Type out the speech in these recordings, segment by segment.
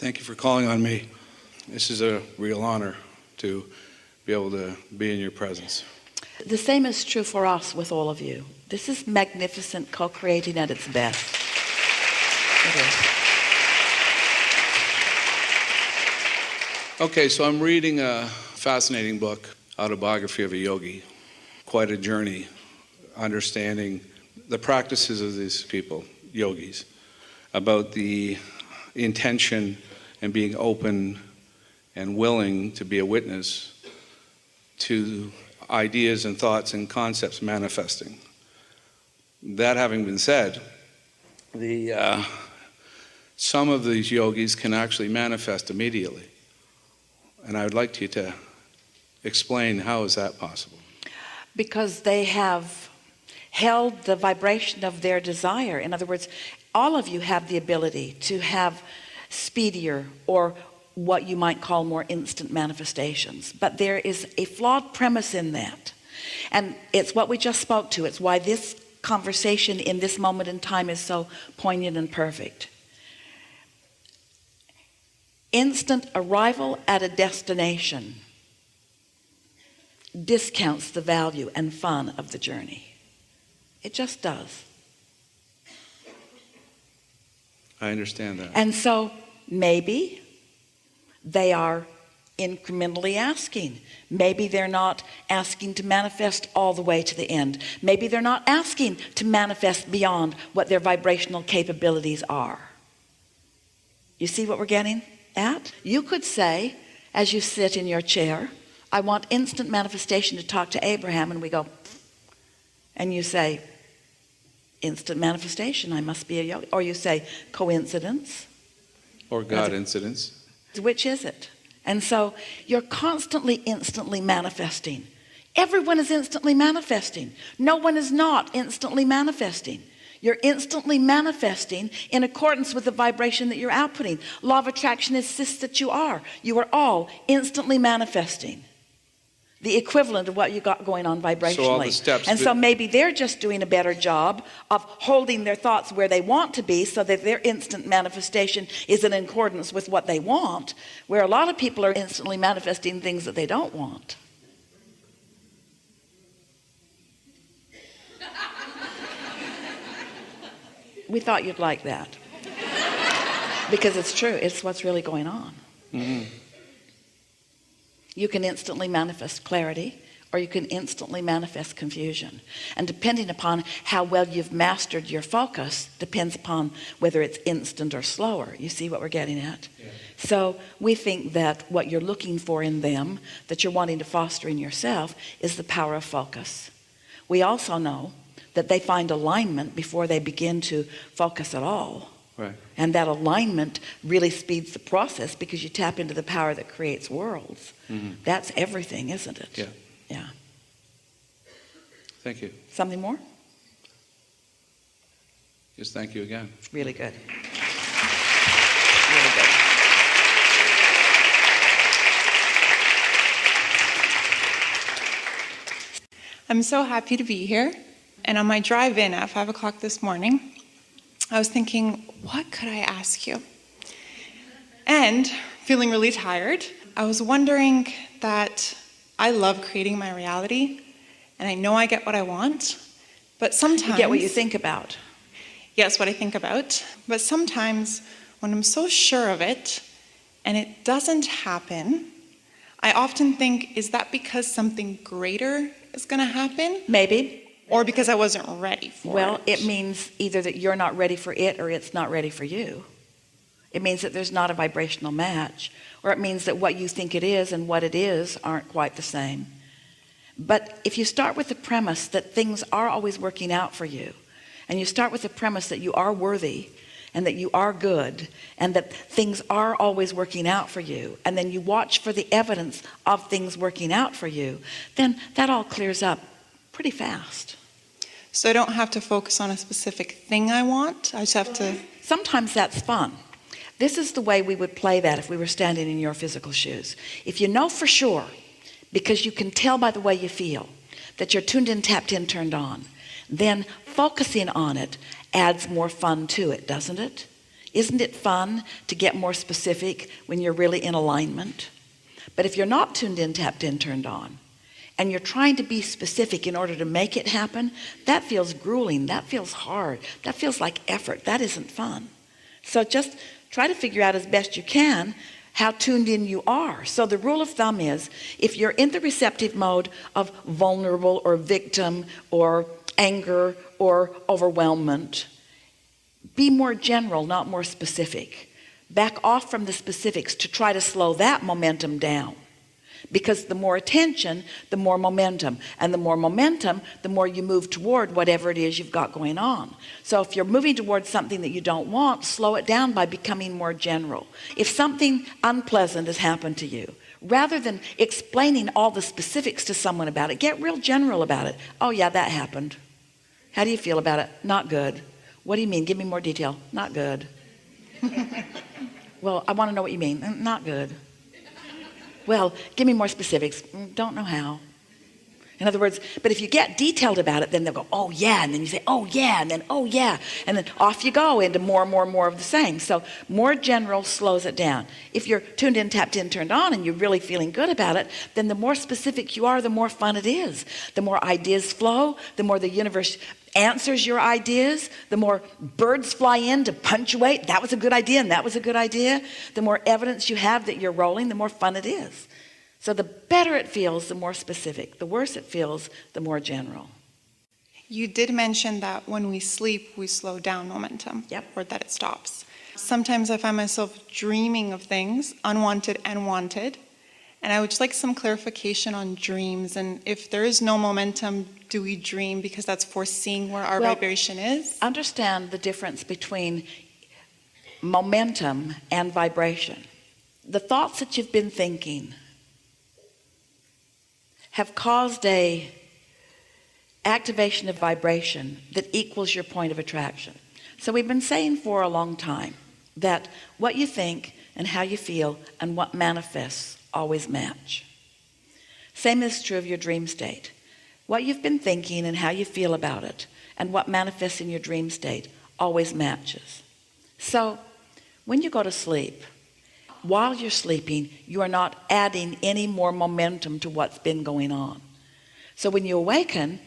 Thank you for calling on me. This is a real honor to be able to be in your presence. The same is true for us with all of you. This is magnificent co-creating at its best. It is. Okay, so I'm reading a fascinating book, Autobiography of a Yogi. Quite a journey, understanding the practices of these people, yogis, about the intention and being open and willing to be a witness to ideas and thoughts and concepts manifesting. That having been said, some of these yogis can actually manifest immediately. And I would like you to explain how is that possible? Because they have held the vibration of their desire. In other words, all of you have the ability to have speedier or what you might call more instant manifestations. But there is a flawed premise in that. And it's what we just spoke to. It's why this conversation in this moment in time is so poignant and perfect. Instant arrival at a destination discounts the value and fun of the journey. It just does. I understand that. And so maybe they are incrementally asking. Maybe they're not asking to manifest all the way to the end. Maybe they're not asking to manifest beyond what their vibrational capabilities are. You see what we're getting at? You could say, as you sit in your chair, I want instant manifestation to talk to Abraham, and we go, and you say, instant manifestation, I must be a yogi. Or you say, coincidence. Or God incidence. Which is it? And so you're constantly instantly manifesting. Everyone is instantly manifesting. No one is not instantly manifesting. You're instantly manifesting in accordance with the vibration that you're outputting. Law of attraction insists that you are. You are all instantly manifesting. The equivalent of what you got going on vibrationally. So all the steps. And so maybe they're just doing a better job of holding their thoughts where they want to be so that their instant manifestation is in accordance with what they want, where a lot of people are instantly manifesting things that they don't want. We thought you'd like that. Because it's true. It's what's really going on. Mm-hmm. You can instantly manifest clarity, or you can instantly manifest confusion. And depending upon how well you've mastered your focus depends upon whether it's instant or slower. You see what we're getting at? Yeah. So we think that what you're looking for in them, that you're wanting to foster in yourself, is the power of focus. We also know that they find alignment before they begin to focus at all. Right. And that alignment really speeds the process because you tap into the power that creates worlds. Mm-hmm. That's everything, isn't it? Yeah. Yeah. Thank you. Something more? Just thank you again. Really good. Really good. I'm so happy to be here. And on my drive in at 5 o'clock this morning, I was thinking, what could I ask you? And feeling really tired, I was wondering that I love creating my reality, and I know I get what I want, but sometimes... You get what you think about. Yes, what I think about. But sometimes when I'm so sure of it, and it doesn't happen, I often think, is that because something greater is going to happen? Maybe. Or because I wasn't ready for it? Well, it means either that you're not ready for it or it's not ready for you. It means that there's not a vibrational match. Or it means that what you think it is and what it is aren't quite the same. But if you start with the premise that things are always working out for you, and you start with the premise that you are worthy and that you are good and that things are always working out for you, and then you watch for the evidence of things working out for you, then that all clears up pretty fast. So I don't have to focus on a specific thing I want? I just have to... Sometimes that's fun. This is the way we would play that if we were standing in your physical shoes. If you know for sure, because you can tell by the way you feel, that you're tuned in, tapped in, turned on, then focusing on it adds more fun to it, doesn't it? Isn't it fun to get more specific when you're really in alignment? But if you're not tuned in, tapped in, turned on, and you're trying to be specific in order to make it happen, that feels grueling, that feels hard, that feels like effort, that isn't fun. So just try to figure out as best you can how tuned in you are. So the rule of thumb is, if you're in the receptive mode of vulnerable or victim or anger or overwhelmment, be more general, not more specific. Back off from the specifics to try to slow that momentum down. Because the more attention, the more momentum. And the more momentum, the more you move toward whatever it is you've got going on. So if you're moving towards something that you don't want, slow it down by becoming more general. If something unpleasant has happened to you, rather than explaining all the specifics to someone about it, get real general about it. Oh yeah, that happened. How do you feel about it? Not good. What do you mean? Give me more detail. Not good. Well, I want to know what you mean. Not good. Well, give me more specifics. Don't know how. In other words, but if you get detailed about it, then they'll go, oh yeah, and then you say, oh yeah, and then oh yeah, and then off you go into more and more and more of the same. So more general slows it down. If you're tuned in, tapped in, turned on, and you're really feeling good about it, then the more specific you are, the more fun it is. The more ideas flow, the more the universe answers your ideas, the more birds fly in to punctuate, that was a good idea and that was a good idea. The more evidence you have that you're rolling, the more fun it is. So the better it feels, the more specific. The worse it feels, the more general. You did mention that when we sleep, we slow down momentum. Yep. Or that it stops. Sometimes I find myself dreaming of things, unwanted and wanted. And I would just like some clarification on dreams. And if there is no momentum, do we dream because that's foreseeing where our vibration is? Understand the difference between momentum and vibration. The thoughts that you've been thinking have caused a activation of vibration that equals your point of attraction. So we've been saying for a long time that what you think and how you feel and what manifests always match. Same is true of your dream state. What you've been thinking and how you feel about it and what manifests in your dream state always matches. So when you go to sleep, while you're sleeping, you are not adding any more momentum to what's been going on. So when you awaken,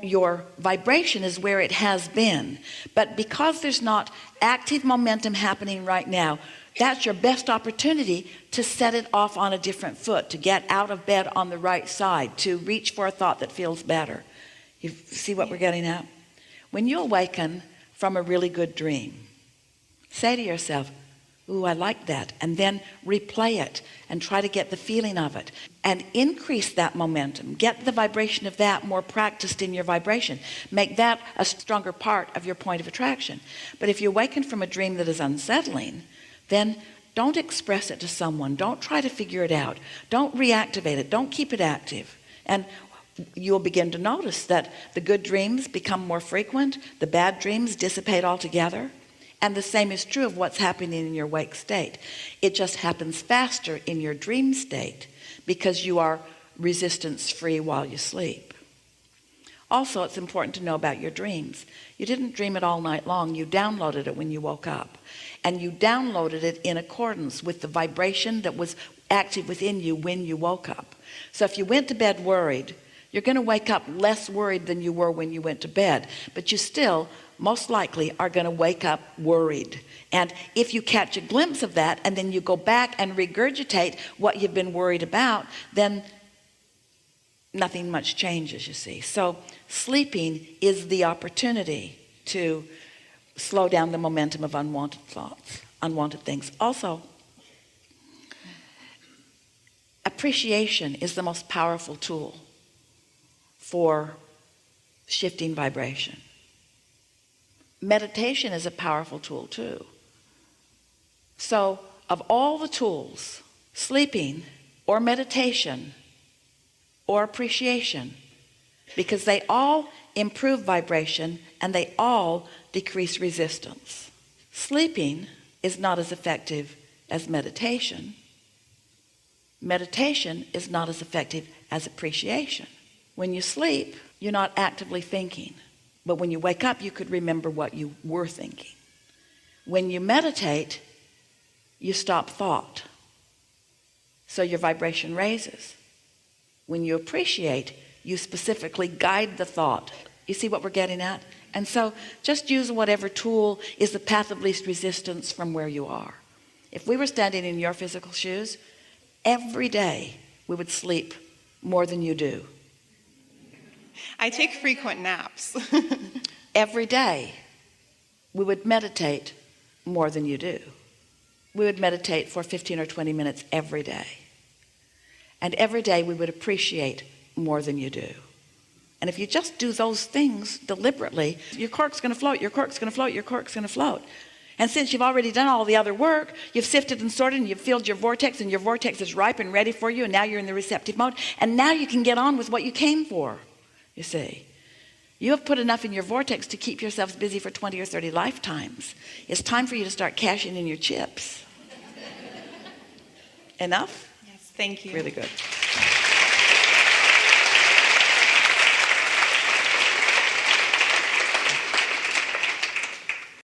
your vibration is where it has been. But because there's not active momentum happening right now, that's your best opportunity to set it off on a different foot, to get out of bed on the right side, to reach for a thought that feels better. You see what we're getting at? When you awaken from a really good dream, say to yourself, ooh, I like that. And then replay it and try to get the feeling of it and increase that momentum. Get the vibration of that more practiced in your vibration. Make that a stronger part of your point of attraction. But if you awaken from a dream that is unsettling, then don't express it to someone. Don't try to figure it out. Don't reactivate it. Don't keep it active. And you'll begin to notice that the good dreams become more frequent. The bad dreams dissipate altogether. And the same is true of what's happening in your wake state. It just happens faster in your dream state because you are resistance free while you sleep. Also, it's important to know about your dreams. You didn't dream it all night long. You downloaded it when you woke up. And you downloaded it in accordance with the vibration that was active within you when you woke up. So if you went to bed worried, you're going to wake up less worried than you were when you went to bed. But you still most likely are going to wake up worried. And if you catch a glimpse of that and then you go back and regurgitate what you've been worried about, then nothing much changes, you see. So sleeping is the opportunity to slow down the momentum of unwanted thoughts, unwanted things. Also, appreciation is the most powerful tool for shifting vibration. Meditation is a powerful tool too. So of all the tools, sleeping or meditation or appreciation, because they all improve vibration and they all decrease resistance. Sleeping is not as effective as meditation. Meditation is not as effective as appreciation. When you sleep, you're not actively thinking. But when you wake up, you could remember what you were thinking. When you meditate, you stop thought. So your vibration raises. When you appreciate, you specifically guide the thought. You see what we're getting at? And so just use whatever tool is the path of least resistance from where you are. If we were standing in your physical shoes, every day we would sleep more than you do. I take frequent naps. Every day we would meditate more than you do. We would meditate for 15 or 20 minutes every day. And every day we would appreciate more than you do. And if you just do those things deliberately, your cork's going to float, your cork's going to float, your cork's going to float. And since you've already done all the other work, you've sifted and sorted and you've filled your vortex, and your vortex is ripe and ready for you, and now you're in the receptive mode, and now you can get on with what you came for. You see, you have put enough in your vortex to keep yourselves busy for 20 or 30 lifetimes. It's time for you to start cashing in your chips. Enough? Yes, thank you. Really good.